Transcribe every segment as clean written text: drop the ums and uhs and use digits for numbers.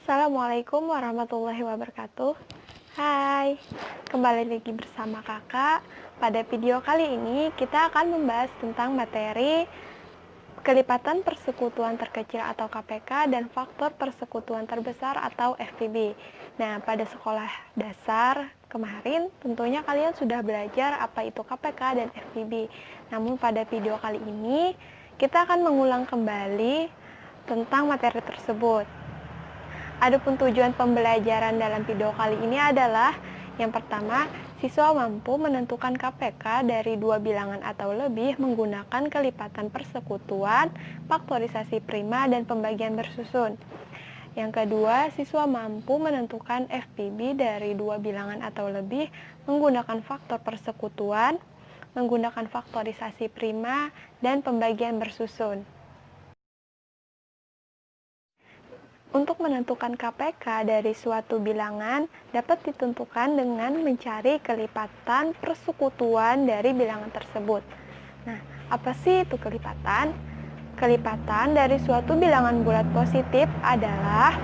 Assalamualaikum warahmatullahi wabarakatuh. Hai, kembali lagi bersama kakak. Pada video kali ini kita akan membahas tentang materi kelipatan persekutuan terkecil atau KPK dan faktor persekutuan terbesar atau FPB. Nah, pada sekolah dasar kemarin tentunya kalian sudah belajar apa itu KPK dan FPB. Namun pada video kali ini kita akan mengulang kembali tentang materi tersebut. Adapun tujuan pembelajaran dalam video kali ini adalah yang pertama, siswa mampu menentukan KPK dari dua bilangan atau lebih menggunakan kelipatan persekutuan, faktorisasi prima, dan pembagian bersusun. Yang kedua, siswa mampu menentukan FPB dari dua bilangan atau lebih menggunakan faktor persekutuan, menggunakan faktorisasi prima, dan pembagian bersusun. Untuk menentukan KPK dari suatu bilangan dapat ditentukan dengan mencari kelipatan persekutuan dari bilangan tersebut. Nah, apa sih itu kelipatan? Kelipatan dari suatu bilangan bulat positif adalah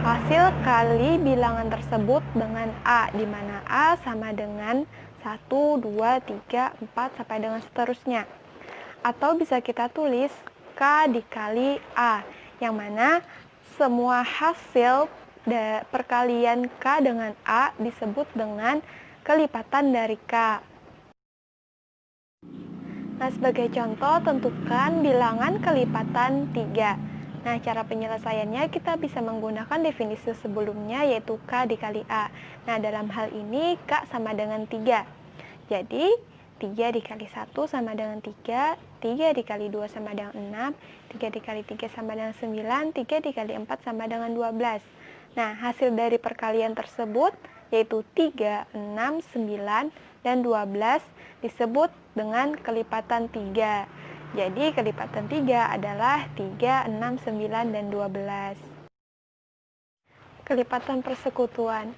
hasil kali bilangan tersebut dengan A, di mana A sama dengan 1, 2, 3, 4, sampai dengan seterusnya. Atau bisa kita tulis K dikali A, yang mana semua hasil perkalian K dengan A disebut dengan kelipatan dari K. Nah, sebagai contoh, tentukan bilangan kelipatan 3. Nah, cara penyelesaiannya kita bisa menggunakan definisi sebelumnya, yaitu K dikali A. Nah, dalam hal ini K sama dengan 3. Jadi, 3 dikali 1 sama dengan 3, 3 dikali 2 sama dengan 6, 3 dikali 3 sama dengan 9, 3 dikali 4 sama dengan 12. Nah, hasil dari perkalian tersebut yaitu 3, 6, 9, dan 12 disebut dengan kelipatan 3. Jadi, kelipatan 3 adalah 3, 6, 9, dan 12. Kelipatan persekutuan.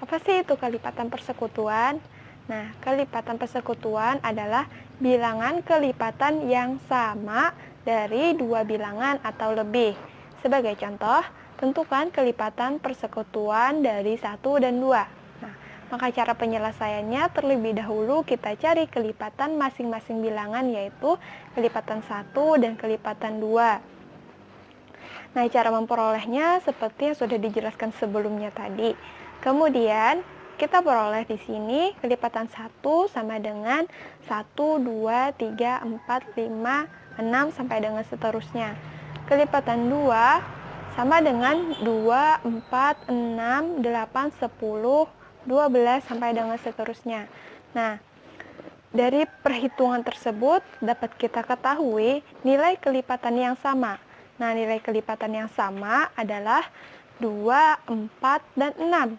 Apa sih itu kelipatan persekutuan? Nah, kelipatan persekutuan adalah bilangan kelipatan yang sama dari dua bilangan atau lebih. Sebagai contoh, tentukan kelipatan persekutuan dari 1 dan 2. Nah, maka cara penyelesaiannya terlebih dahulu kita cari kelipatan masing-masing bilangan, yaitu kelipatan 1 dan kelipatan 2. Nah, cara memperolehnya seperti yang sudah dijelaskan sebelumnya tadi. Kemudian, kita peroleh di sini kelipatan 1 sama dengan 1, 2, 3, 4, 5, 6, sampai dengan seterusnya. Kelipatan 2 sama dengan 2, 4, 6, 8, 10, 12, sampai dengan seterusnya. Nah, dari perhitungan tersebut dapat kita ketahui nilai kelipatan yang sama. Nah, nilai kelipatan yang sama adalah 2, 4, dan 6.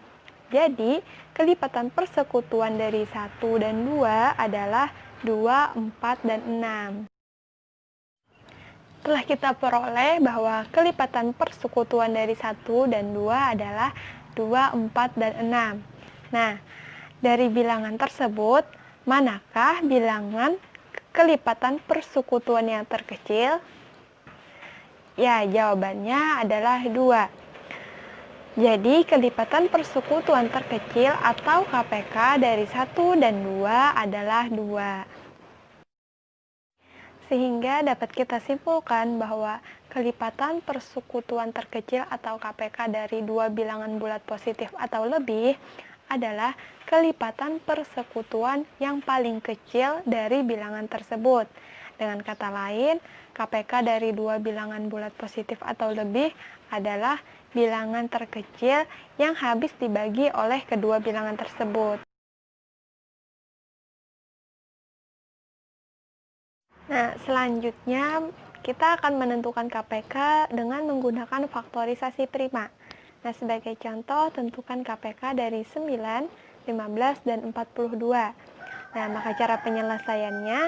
Jadi, kelipatan persekutuan dari 1 dan 2 adalah 2, 4, dan 6. Telah kita peroleh bahwa kelipatan persekutuan dari 1 dan 2 adalah 2, 4, dan 6. Nah, dari bilangan tersebut, manakah bilangan kelipatan persekutuan yang terkecil? Ya, jawabannya adalah 2. Jadi, kelipatan persekutuan terkecil atau KPK dari 1 dan 2 adalah 2. Sehingga dapat kita simpulkan bahwa kelipatan persekutuan terkecil atau KPK dari dua bilangan bulat positif atau lebih adalah kelipatan persekutuan yang paling kecil dari bilangan tersebut. Dengan kata lain, KPK dari dua bilangan bulat positif atau lebih adalah bilangan terkecil yang habis dibagi oleh kedua bilangan tersebut. Nah, selanjutnya kita akan menentukan KPK dengan menggunakan faktorisasi prima. Nah, sebagai contoh, tentukan KPK dari 9, 15, dan 42. Nah, maka cara penyelesaiannya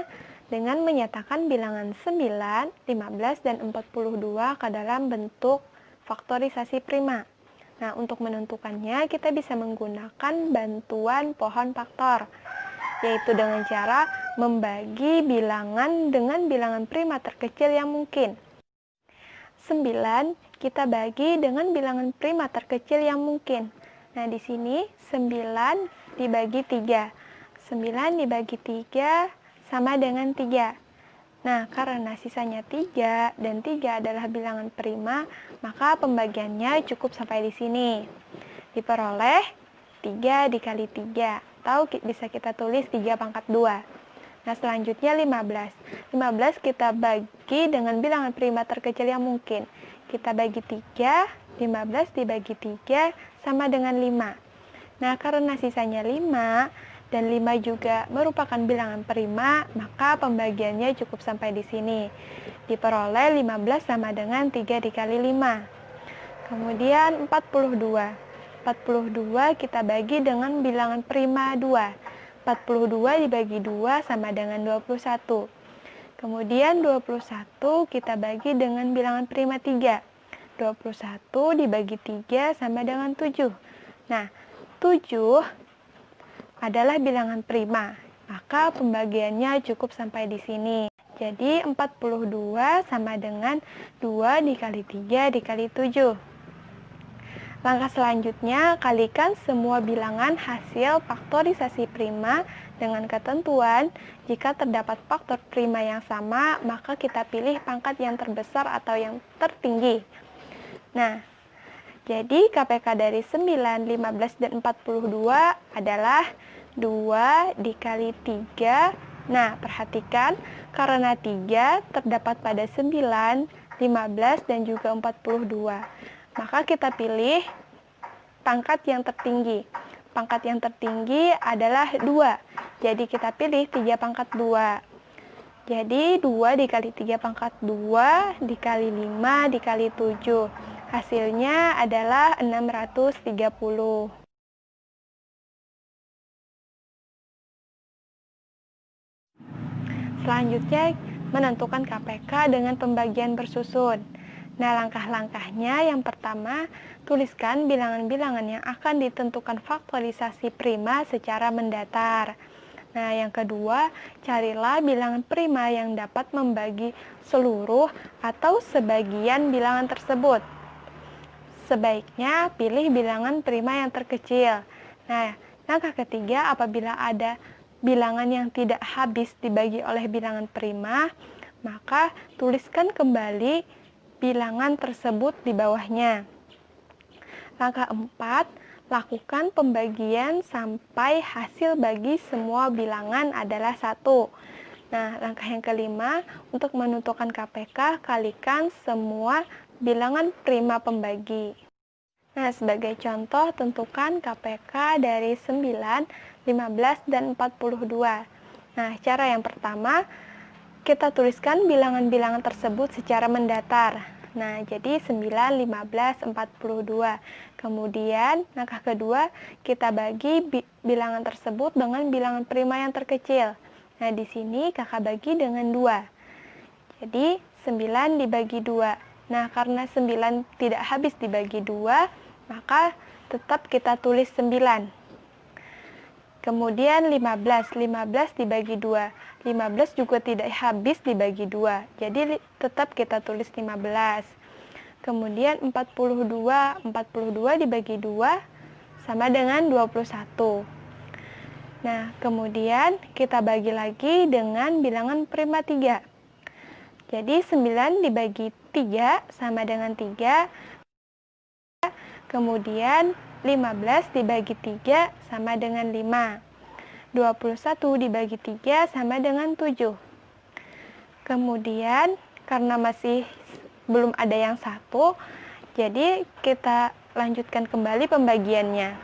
dengan menyatakan bilangan 9, 15, dan 42 ke dalam bentuk faktorisasi prima. Nah, untuk menentukannya kita bisa menggunakan bantuan pohon faktor, yaitu dengan cara membagi bilangan dengan bilangan prima terkecil yang mungkin. 9 kita bagi dengan bilangan prima terkecil yang mungkin. Nah, di sini 9 dibagi 3. 9 dibagi 3 sama dengan 3. Nah, karena sisanya 3 dan 3 adalah bilangan prima, maka pembagiannya cukup sampai di sini. Diperoleh 3 dikali 3, atau bisa kita tulis 3 pangkat 2. Nah, selanjutnya 15. 15 kita bagi dengan bilangan prima terkecil yang mungkin. Kita bagi 3, 15 dibagi 3 sama dengan 5. Nah, karena sisanya 5 dan 5 juga merupakan bilangan prima, maka pembagiannya cukup sampai di sini. Diperoleh 15 sama dengan 3 dikali 5. Kemudian 42. 42 kita bagi dengan bilangan prima 2. 42 dibagi 2 sama dengan 21. Kemudian 21 kita bagi dengan bilangan prima 3. 21 dibagi 3 sama dengan 7. Nah, 7 adalah bilangan prima, maka pembagiannya cukup sampai di sini. Jadi 42 sama dengan 2 dikali 3 dikali 7. Langkah selanjutnya, kalikan semua bilangan hasil faktorisasi prima dengan ketentuan jika terdapat faktor prima yang sama, maka kita pilih pangkat yang terbesar atau yang tertinggi. Nah, jadi KPK dari 9, 15, dan 42 adalah 2 dikali 3. Nah, perhatikan, karena 3 terdapat pada 9, 15, dan juga 42. Maka kita pilih pangkat yang tertinggi. Pangkat yang tertinggi adalah 2. Jadi kita pilih 3 pangkat 2. Jadi 2 dikali 3 pangkat 2 dikali 5 dikali 7. Hasilnya adalah 630. Selanjutnya, menentukan KPK dengan pembagian bersusun. Nah, langkah-langkahnya yang pertama, tuliskan bilangan-bilangan yang akan ditentukan faktorisasi prima secara mendatar. Nah, yang kedua, carilah bilangan prima yang dapat membagi seluruh atau sebagian bilangan tersebut. Sebaiknya pilih bilangan prima yang terkecil. Nah, langkah ketiga, apabila ada bilangan yang tidak habis dibagi oleh bilangan prima, maka tuliskan kembali bilangan tersebut di bawahnya. Langkah 4, lakukan pembagian sampai hasil bagi semua bilangan adalah 1. Nah, langkah yang kelima, untuk menentukan KPK, kalikan semua bilangan prima pembagi. Nah, sebagai contoh, tentukan KPK dari 9, 15, dan 42. Nah, cara yang pertama, kita tuliskan bilangan-bilangan tersebut secara mendatar. Nah, jadi 9, 15, 42. Kemudian, langkah kedua, kita bagi bilangan tersebut dengan bilangan prima yang terkecil. Nah, di sini kakak bagi dengan 2. Jadi, 9 dibagi 2. Nah, karena 9 tidak habis dibagi 2, maka tetap kita tulis 9. Kemudian 15 dibagi 2. 15 juga tidak habis dibagi 2. Jadi tetap kita tulis 15. Kemudian 42 dibagi 2 sama dengan 21. Nah, kemudian kita bagi lagi dengan bilangan prima 3. Jadi 9 dibagi 3 sama dengan 3. Kemudian 15 dibagi 3 sama dengan 5. 21 dibagi 3 sama dengan 7. Kemudian karena masih belum ada yang 1, jadi kita lanjutkan kembali pembagiannya.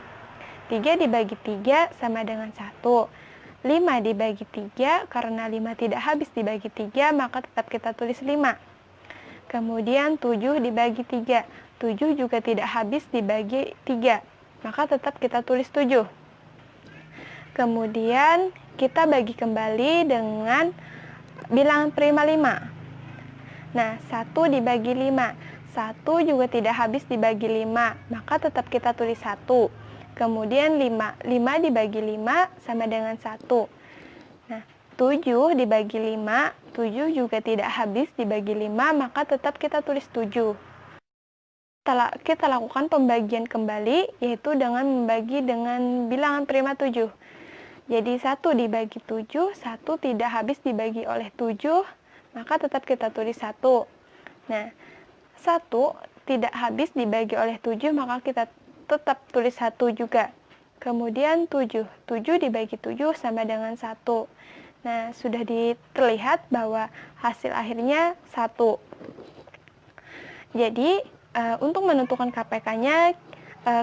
3 dibagi 3 sama dengan 1. 5 dibagi 3, karena 5 tidak habis dibagi 3, maka tetap kita tulis 5. Kemudian 7 dibagi 3. 7 juga tidak habis dibagi 3, maka tetap kita tulis 7. Kemudian kita bagi kembali dengan bilangan prima 5. Nah, 1 dibagi 5. 1 juga tidak habis dibagi 5, maka tetap kita tulis 1. Kemudian 5 dibagi 5 sama dengan 1. Nah, 7 dibagi 5, 7 juga tidak habis dibagi 5, maka tetap kita tulis 7. kita lakukan pembagian kembali, yaitu dengan membagi dengan bilangan prima 7. Jadi 1 dibagi 7, 1 tidak habis dibagi oleh 7, maka tetap kita tulis 1. Nah, 1 tidak habis dibagi oleh 7, maka kita tetap tulis 1 juga. Kemudian 7 dibagi 7 sama dengan 1. Nah, sudah terlihat bahwa hasil akhirnya 1. Jadi, untuk menentukan KPK-nya,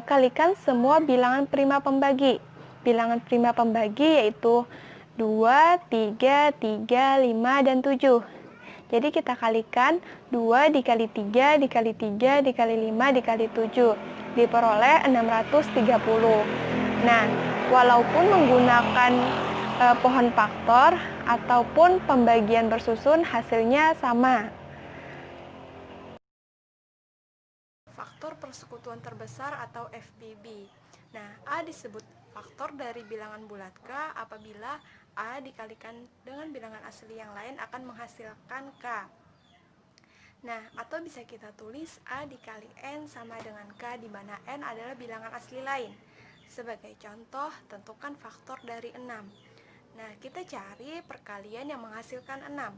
kalikan semua bilangan prima pembagi. Bilangan prima pembagi yaitu 2, 3, 3, 5, dan 7. Jadi kita kalikan 2 dikali 3, dikali 3, dikali 5, dikali 7. Diperoleh 630. Nah, walaupun menggunakan pohon faktor ataupun pembagian bersusun, hasilnya sama. Faktor persekutuan terbesar atau FPB. Nah, A disebut faktor dari bilangan bulat K apabila A dikalikan dengan bilangan asli yang lain akan menghasilkan K. Nah, atau bisa kita tulis A dikali N sama dengan K, di mana N adalah bilangan asli lain. Sebagai contoh, tentukan faktor dari 6. Nah, kita cari perkalian yang menghasilkan 6.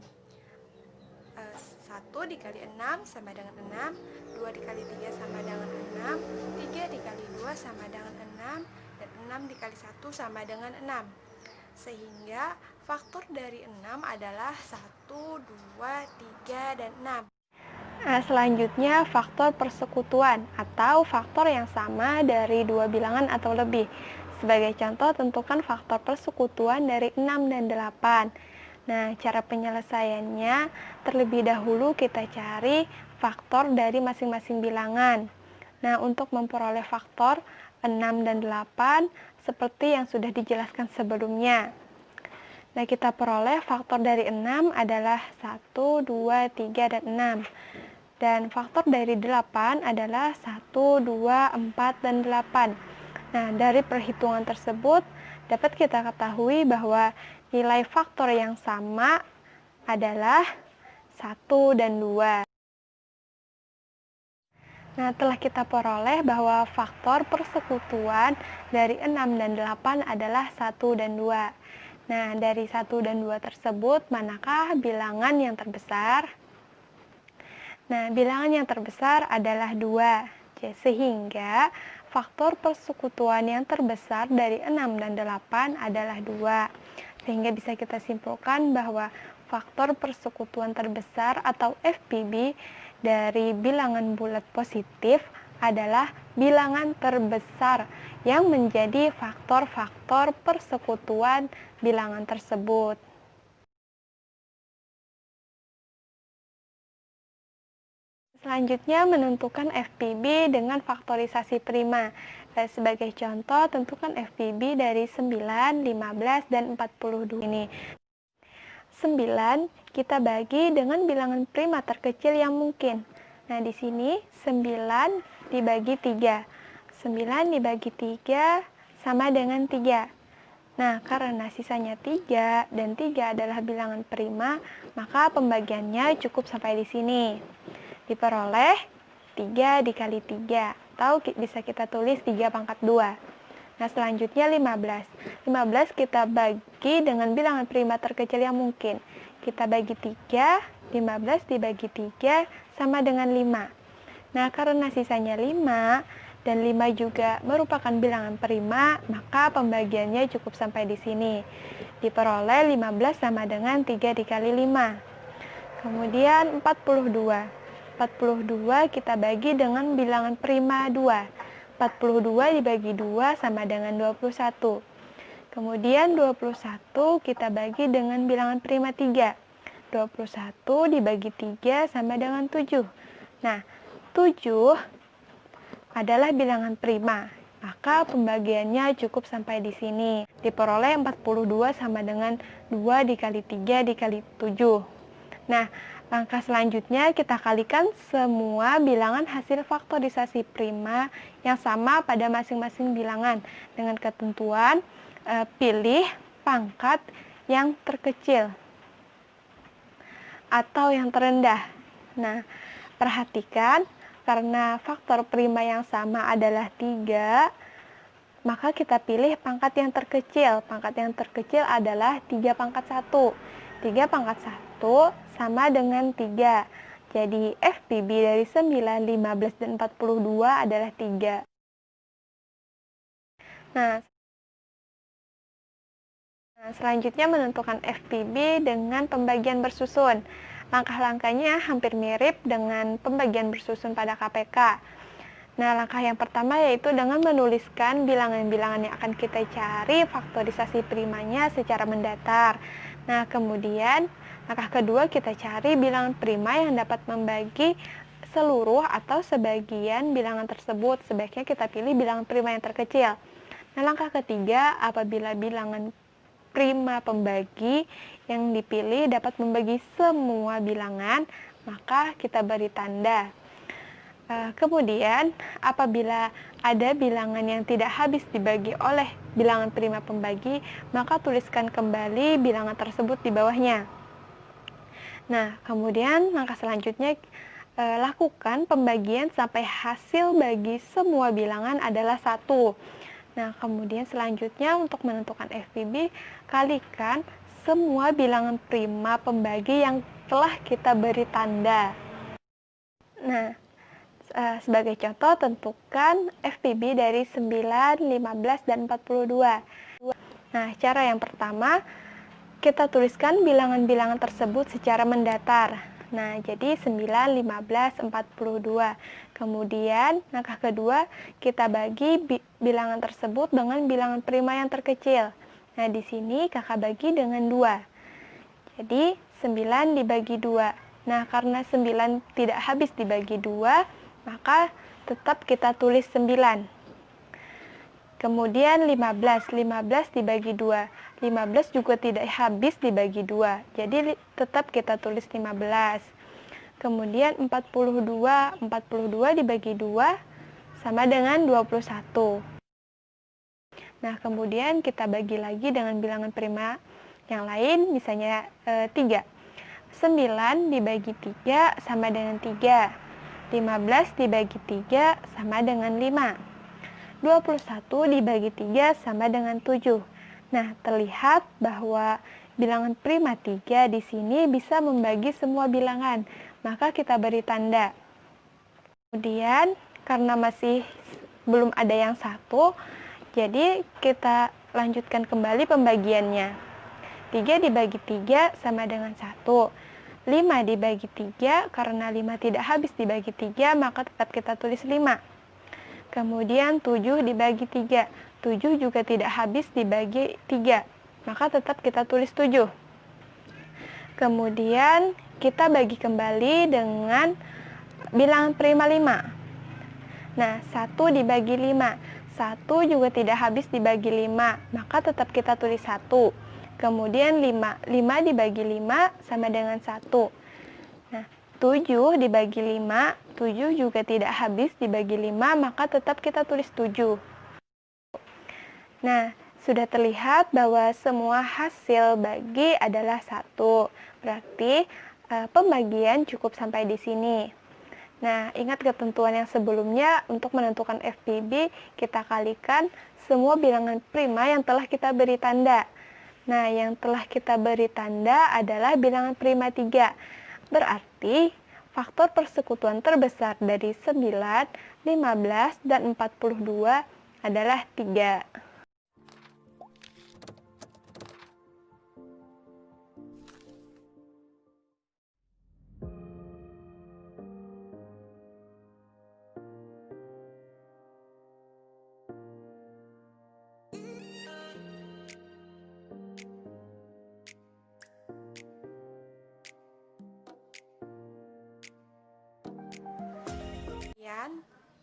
1 dikali 6 sama dengan 6, 2 dikali 3 sama dengan 6, 3 dikali 2 sama dengan 6, dan 6 dikali 1 sama dengan 6. Sehingga faktor dari 6 adalah 1, 2, 3, dan 6. Nah, selanjutnya faktor persekutuan atau faktor yang sama dari dua bilangan atau lebih. Sebagai contoh, tentukan faktor persekutuan dari 6 dan 8. Nah, cara penyelesaiannya, terlebih dahulu kita cari faktor dari masing-masing bilangan. Nah, untuk memperoleh faktor 6 dan 8, seperti yang sudah dijelaskan sebelumnya. Nah, kita peroleh faktor dari 6 adalah 1, 2, 3, dan 6. Dan faktor dari 8 adalah 1, 2, 4, dan 8. Nah, dari perhitungan tersebut dapat kita ketahui bahwa nilai faktor yang sama adalah 1 dan 2. Nah, telah kita peroleh bahwa faktor persekutuan dari 6 dan 8 adalah 1 dan 2. Nah, dari 1 dan 2 tersebut, manakah bilangan yang terbesar? Nah, bilangan yang terbesar adalah 2. Sehingga faktor persekutuan yang terbesar dari 6 dan 8 adalah 2. Sehingga bisa kita simpulkan bahwa faktor persekutuan terbesar atau FPB dari bilangan bulat positif adalah bilangan terbesar yang menjadi faktor-faktor persekutuan bilangan tersebut. Selanjutnya, menentukan FPB dengan faktorisasi prima. Sebagai contoh, tentukan FPB dari 9, 15, dan 42 ini. 9 kita bagi dengan bilangan prima terkecil yang mungkin. Nah, di sini 9 dibagi 3. 9 dibagi 3 sama dengan 3. Nah, karena sisanya 3 dan 3 adalah bilangan prima, maka pembagiannya cukup sampai di sini. Diperoleh 3 dikali 3, atau bisa kita tulis 3 pangkat 2. Nah, selanjutnya 15. 15 kita bagi dengan bilangan prima terkecil yang mungkin. Kita bagi 3, 15 dibagi 3 sama dengan 5. Nah, karena sisanya 5 dan 5 juga merupakan bilangan prima, maka pembagiannya cukup sampai di sini. Diperoleh 15 sama dengan 3 dikali 5. Kemudian 42. 42 kita bagi dengan bilangan prima 2. 42 dibagi 2 sama dengan 21. Kemudian 21 kita bagi dengan bilangan prima 3. 21 dibagi 3 sama dengan 7. Nah, 7 adalah bilangan prima, maka pembagiannya cukup sampai di sini. Diperoleh 42 sama dengan 2 dikali 3 dikali 7. Nah, langkah selanjutnya kita kalikan semua bilangan hasil faktorisasi prima yang sama pada masing-masing bilangan dengan ketentuan pilih pangkat yang terkecil atau yang terendah. Nah, perhatikan karena faktor prima yang sama adalah 3, maka kita pilih pangkat yang terkecil. Pangkat yang terkecil adalah 3 pangkat 1. 3 pangkat 1 sama dengan 3. Jadi FPB dari 9, 15, dan 42 adalah 3. Nah, selanjutnya menentukan FPB dengan pembagian bersusun. Langkah-langkahnya hampir mirip dengan pembagian bersusun pada KPK. Nah, langkah yang pertama yaitu dengan menuliskan bilangan-bilangan yang akan kita cari faktorisasi primanya secara mendatar. Nah, kemudian langkah kedua kita cari bilangan prima yang dapat membagi seluruh atau sebagian bilangan tersebut. Sebaiknya kita pilih bilangan prima yang terkecil. Nah, langkah ketiga, apabila bilangan prima pembagi yang dipilih dapat membagi semua bilangan, maka kita beri tanda. Kemudian, apabila ada bilangan yang tidak habis dibagi oleh bilangan prima pembagi, maka tuliskan kembali bilangan tersebut di bawahnya. Nah, kemudian langkah selanjutnya, lakukan pembagian sampai hasil bagi semua bilangan adalah 1. Nah, kemudian selanjutnya untuk menentukan FPB, kalikan semua bilangan prima pembagi yang telah kita beri tanda. Nah, sebagai contoh, tentukan FPB dari 9, 15, dan 42. Nah, cara yang pertama, kita tuliskan bilangan-bilangan tersebut secara mendatar. Nah, jadi 9, 15, 42. Kemudian, langkah kedua, kita bagi bilangan tersebut dengan bilangan prima yang terkecil. Nah, di sini kakak bagi dengan 2. Jadi, 9 dibagi 2. Nah, karena 9 tidak habis dibagi 2, maka tetap kita tulis 9. Kemudian 15 dibagi 2. 15 juga tidak habis dibagi 2. Jadi tetap kita tulis 15. Kemudian 42 dibagi 2 sama dengan 21. Nah, kemudian kita bagi lagi dengan bilangan prima yang lain, misalnya 3. 9 dibagi 3 sama dengan 3. 15 dibagi 3 sama dengan 5. 21 dibagi 3 sama dengan 7. Nah, terlihat bahwa bilangan prima 3 di sini bisa membagi semua bilangan, maka kita beri tanda. Kemudian, karena masih belum ada yang 1, jadi kita lanjutkan kembali pembagiannya. 3 dibagi 3 sama dengan 1. 5 dibagi 3, karena 5 tidak habis dibagi 3, maka tetap kita tulis 5. Kemudian 7 dibagi 3. 7 juga tidak habis dibagi 3, maka tetap kita tulis 7. Kemudian kita bagi kembali dengan bilangan prima 5. Nah, 1 dibagi 5. 1 juga tidak habis dibagi 5, maka tetap kita tulis 1. Kemudian 5 dibagi 5 sama dengan 1. Nah, 7 dibagi 5, 7 juga tidak habis dibagi 5, maka tetap kita tulis 7. Nah, sudah terlihat bahwa semua hasil bagi adalah 1. Berarti pembagian cukup sampai di sini. Nah, ingat ketentuan yang sebelumnya, untuk menentukan FPB, kita kalikan semua bilangan prima yang telah kita beri tanda. Nah, yang telah kita beri tanda adalah bilangan prima 3. Berarti faktor persekutuan terbesar dari 9, 15, dan 42 adalah 3.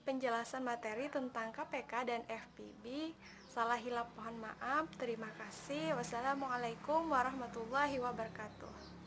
Penjelasan materi tentang KPK dan FPB. Salah hilap mohon maaf. Terima kasih. Wassalamualaikum warahmatullahi wabarakatuh.